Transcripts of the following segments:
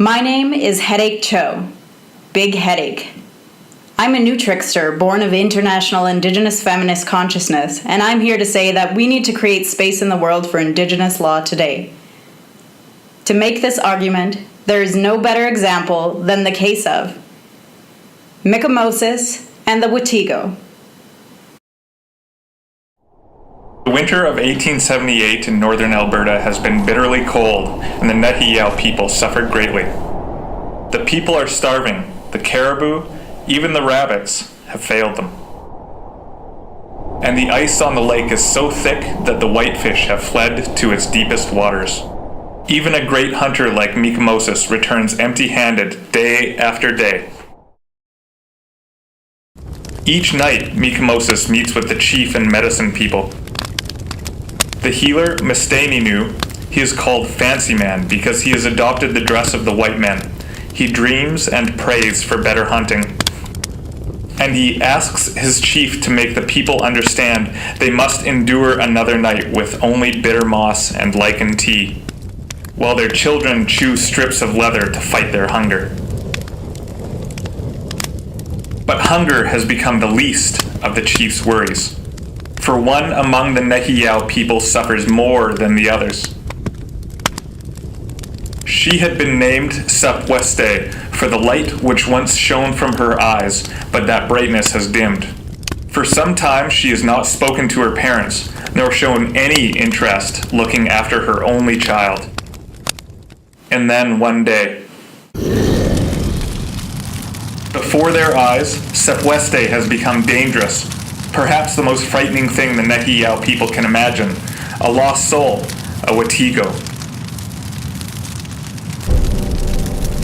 My name is Headache Cho. Big Headache. I'm a new trickster born of international Indigenous feminist consciousness, and I'm here to say that we need to create space in the world for Indigenous law today. To make this argument, there is no better example than the case of Mikomosis and the Wetiko. The winter of 1878 in northern Alberta has been bitterly cold, and the Nehiyaw people suffered greatly. The people are starving. The caribou, even the rabbits, have failed them. And the ice on the lake is so thick that the whitefish have fled to its deepest waters. Even a great hunter like Mikomosis returns empty-handed day after day. Each night, Mikomosis meets with the chief and medicine people. The healer, Mistani, he is called Fancy Man because he has adopted the dress of the white men. He dreams and prays for better hunting. And he asks his chief to make the people understand they must endure another night with only bitter moss and lichen tea, while their children chew strips of leather to fight their hunger. But hunger has become the least of the chief's worries. For one among the Nehiyaw people suffers more than the others. She had been named Sapweste for the light which once shone from her eyes, but that brightness has dimmed. For some time she has not spoken to her parents, nor shown any interest looking after her only child. And then one day, before their eyes, Sapweste has become dangerous. Perhaps the most frightening thing the Nehiyaw people can imagine, a lost soul, a Wetiko.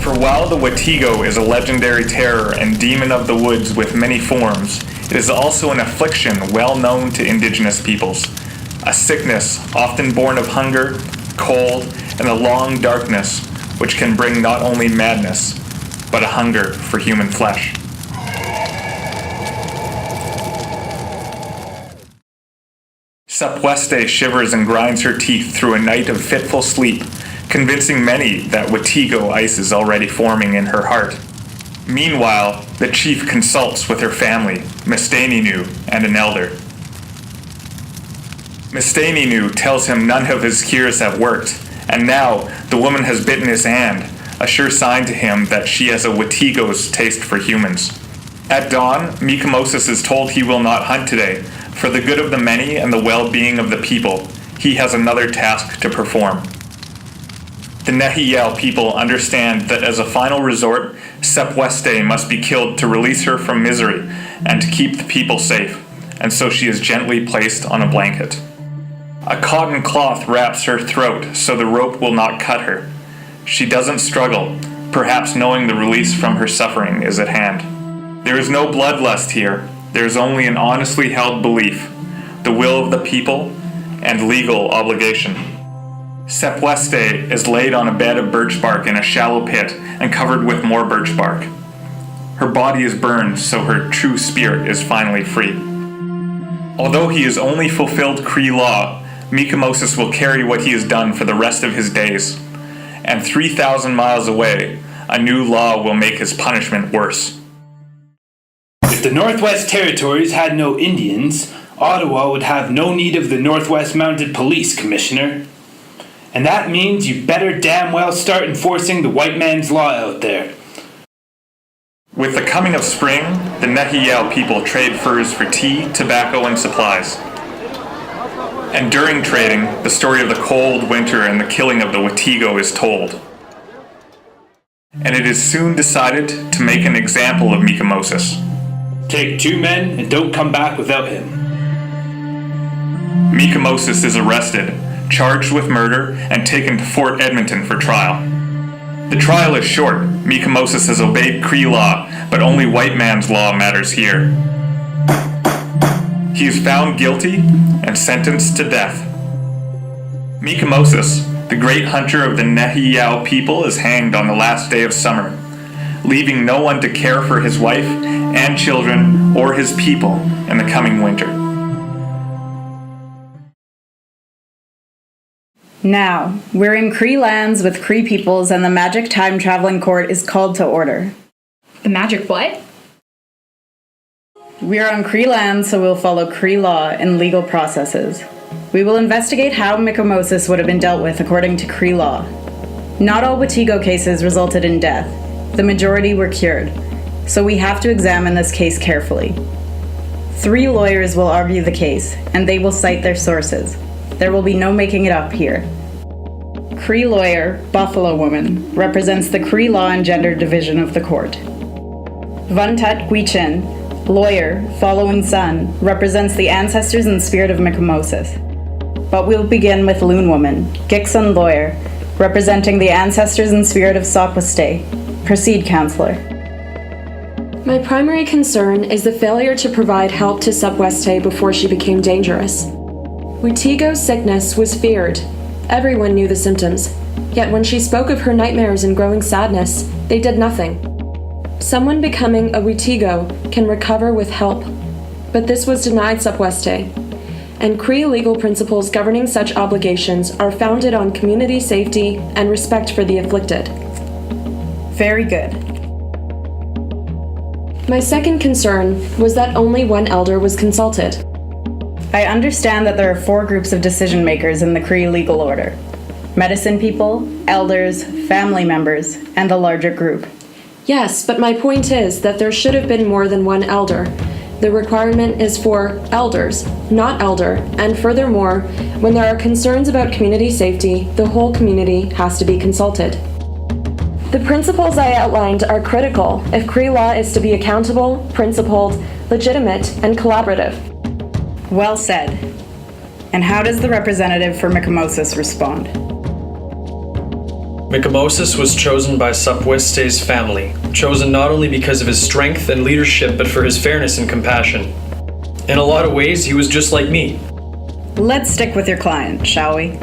For while the Wetiko is a legendary terror and demon of the woods with many forms, it is also an affliction well known to Indigenous peoples, a sickness often born of hunger, cold, and a long darkness, which can bring not only madness, but a hunger for human flesh. Sapweste shivers and grinds her teeth through a night of fitful sleep, convincing many that Wetiko ice is already forming in her heart. Meanwhile, the chief consults with her family, Mistani and an elder. Mistani tells him none of his cures have worked, and now the woman has bitten his hand, a sure sign to him that she has a Wetiko's taste for humans. At dawn, Mikomosis is told he will not hunt today. For the good of the many and the well-being of the people, he has another task to perform. The Nehiyaw people understand that as a final resort, Sapweste must be killed to release her from misery and to keep the people safe, and so she is gently placed on a blanket. A cotton cloth wraps her throat so the rope will not cut her. She doesn't struggle, perhaps knowing the release from her suffering is at hand. There is no bloodlust here. There is only an honestly held belief, the will of the people, and legal obligation. Sapweste is laid on a bed of birch bark in a shallow pit and covered with more birch bark. Her body is burned so her true spirit is finally free. Although he has only fulfilled Cree law, Mikomosis will carry what he has done for the rest of his days. And 3,000 miles away, a new law will make his punishment worse. If the Northwest Territories had no Indians, Ottawa would have no need of the Northwest Mounted Police, Commissioner. And that means you better damn well start enforcing the white man's law out there. With the coming of spring, the Nehiyaw people trade furs for tea, tobacco, and supplies. And during trading, the story of the cold winter and the killing of the Wetiko is told. And it is soon decided to make an example of Mikomosis. Take 2 men and don't come back without him. Mikomosis is arrested, charged with murder, and taken to Fort Edmonton for trial. The trial is short. Mikomosis has obeyed Cree law, but only white man's law matters here. He is found guilty and sentenced to death. Mikomosis, the great hunter of the Nehiyaw people, is hanged on the last day of summer, leaving no one to care for his wife and children or his people in the coming winter. Now, we're in Cree lands with Cree peoples and the magic time-traveling court is called to order. The magic what? We're on Cree land, so we'll follow Cree law and legal processes. We will investigate how Mikomosis would have been dealt with according to Cree law. Not all Wetiko cases resulted in death. The majority were cured. So we have to examine this case carefully. 3 lawyers will argue the case, and they will cite their sources. There will be no making it up here. Cree lawyer, Buffalo Woman, represents the Cree Law and Gender Division of the court. Vuntat Gwichin, lawyer, following son, represents the ancestors and spirit of Mikomosis. But we'll begin with Loon Woman, Gixon lawyer, representing the ancestors and spirit of Sopwestay. Proceed, counselor. My primary concern is the failure to provide help to Sopwestay before she became dangerous. Wetiko's sickness was feared. Everyone knew the symptoms. Yet when she spoke of her nightmares and growing sadness, they did nothing. Someone becoming a Wetiko can recover with help. But this was denied Sopwestay. And Cree legal principles governing such obligations are founded on community safety and respect for the afflicted. Very good. My second concern was that only one elder was consulted. I understand that there are 4 groups of decision makers in the Cree legal order. Medicine people, elders, family members, and a larger group. Yes, but my point is that there should have been more than one elder. The requirement is for elders, not elder, and furthermore, when there are concerns about community safety, the whole community has to be consulted. The principles I outlined are critical if Cree law is to be accountable, principled, legitimate, and collaborative. Well said. And how does the representative for Mikomosis respond? Mikomosis was chosen by Sopwestay's family, chosen not only because of his strength and leadership, but for his fairness and compassion. In a lot of ways, he was just like me. Let's stick with your client, shall we?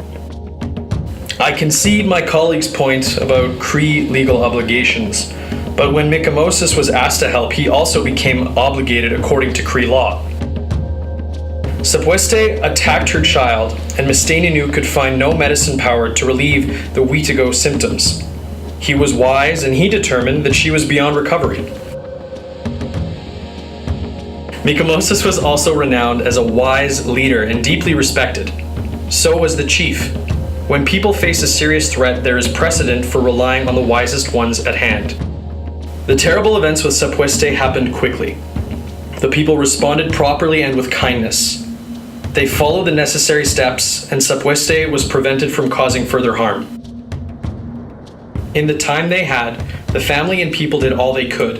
I concede my colleague's point about Cree legal obligations, but when Mikomosis was asked to help, he also became obligated according to Cree law. Sopwestay attacked her child, and Mistanianu could find no medicine power to relieve the Wetiko symptoms. He was wise, and he determined that she was beyond recovery. Mikomosis was also renowned as a wise leader and deeply respected. So was the chief. When people face a serious threat, there is precedent for relying on the wisest ones at hand. The terrible events with Sopwestay happened quickly. The people responded properly and with kindness. They followed the necessary steps, and Sopwestay was prevented from causing further harm. In the time they had, the family and people did all they could.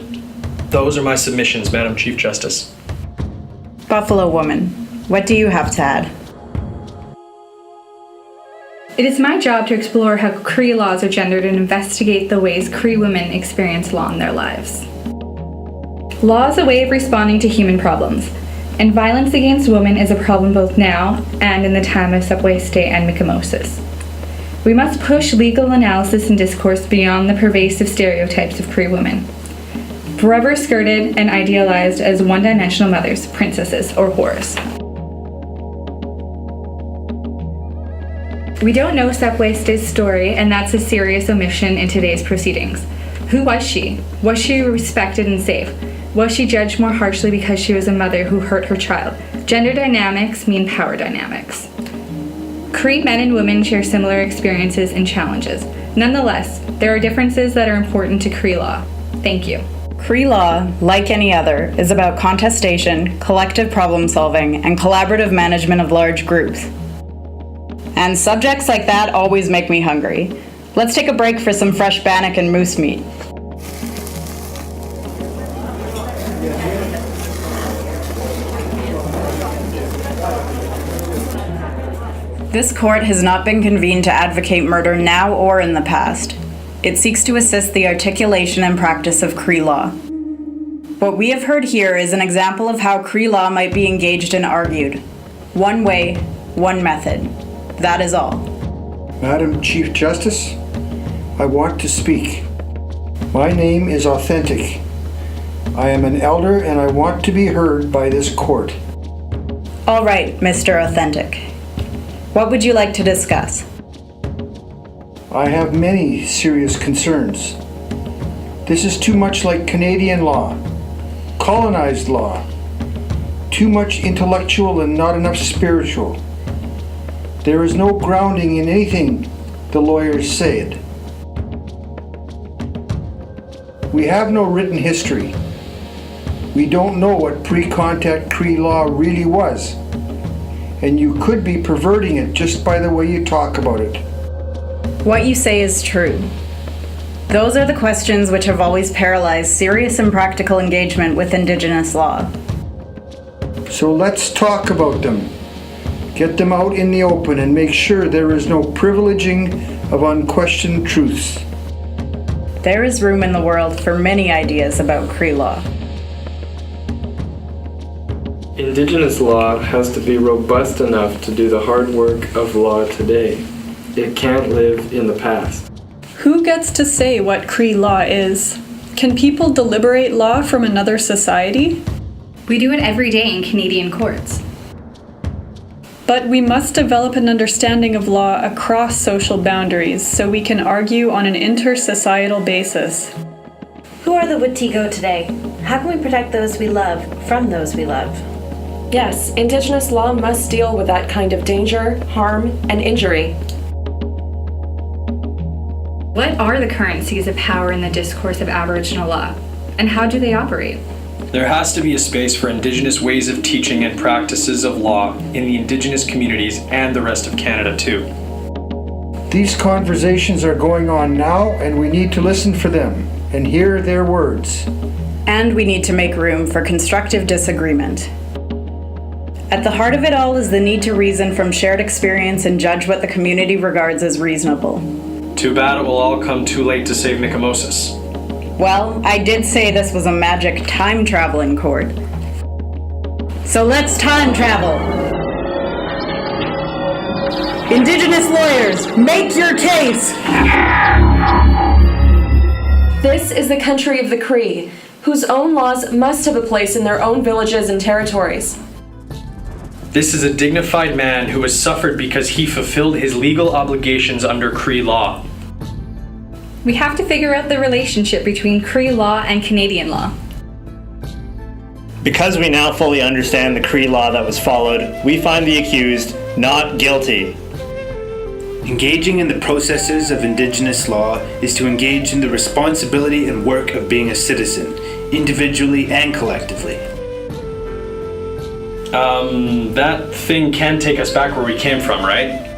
Those are my submissions, Madam Chief Justice. Buffalo Woman, what do you have to add? It is my job to explore how Cree laws are gendered and investigate the ways Cree women experience law in their lives. Law is a way of responding to human problems, and violence against women is a problem both now and in the time of Sopwestay and Mikomosis. We must push legal analysis and discourse beyond the pervasive stereotypes of Cree women, forever skirted and idealized as one-dimensional mothers, princesses, or whores. We don't know Sopwestay's story, and that's a serious omission in today's proceedings. Who was she? Was she respected and safe? Was she judged more harshly because she was a mother who hurt her child? Gender dynamics mean power dynamics. Cree men and women share similar experiences and challenges. Nonetheless, there are differences that are important to Cree law. Thank you. Cree law, like any other, is about contestation, collective problem solving, and collaborative management of large groups. And subjects like that always make me hungry. Let's take a break for some fresh bannock and moose meat. This court has not been convened to advocate murder now or in the past. It seeks to assist the articulation and practice of Cree law. What we have heard here is an example of how Cree law might be engaged and argued. One way, one method. That is all. Madam Chief Justice, I want to speak. My name is Authentic. I am an elder and I want to be heard by this court. All right, Mr. Authentic. What would you like to discuss? I have many serious concerns. This is too much like Canadian law, colonized law, too much intellectual and not enough spiritual. There is no grounding in anything the lawyers said. We have no written history. We don't know what pre-contact Cree law really was, and you could be perverting it just by the way you talk about it. What you say is true. Those are the questions which have always paralyzed serious and practical engagement with Indigenous law. So let's talk about them. Get them out in the open and make sure there is no privileging of unquestioned truths. There is room in the world for many ideas about Cree law. Indigenous law has to be robust enough to do the hard work of law today. It can't live in the past. Who gets to say what Cree law is? Can people deliberate law from another society? We do it every day in Canadian courts. But we must develop an understanding of law across social boundaries so we can argue on an inter-societal basis. Who are the Wetiko today? How can we protect those we love from those we love? Yes, Indigenous law must deal with that kind of danger, harm, and injury. What are the currencies of power in the discourse of Aboriginal law, and how do they operate? There has to be a space for Indigenous ways of teaching and practices of law in the Indigenous communities and the rest of Canada too. These conversations are going on now, and we need to listen for them and hear their words. And we need to make room for constructive disagreement. At the heart of it all is the need to reason from shared experience and judge what the community regards as reasonable. Too bad it will all come too late to save Mikomosis. Well, I did say this was a magic time-traveling court. So let's time travel! Indigenous lawyers, make your case! This is the country of the Cree, whose own laws must have a place in their own villages and territories. This is a dignified man who has suffered because he fulfilled his legal obligations under Cree law. We have to figure out the relationship between Cree law and Canadian law. Because we now fully understand the Cree law that was followed, we find the accused not guilty. Engaging in the processes of Indigenous law is to engage in the responsibility and work of being a citizen, individually and collectively. That thing can take us back where we came from, right?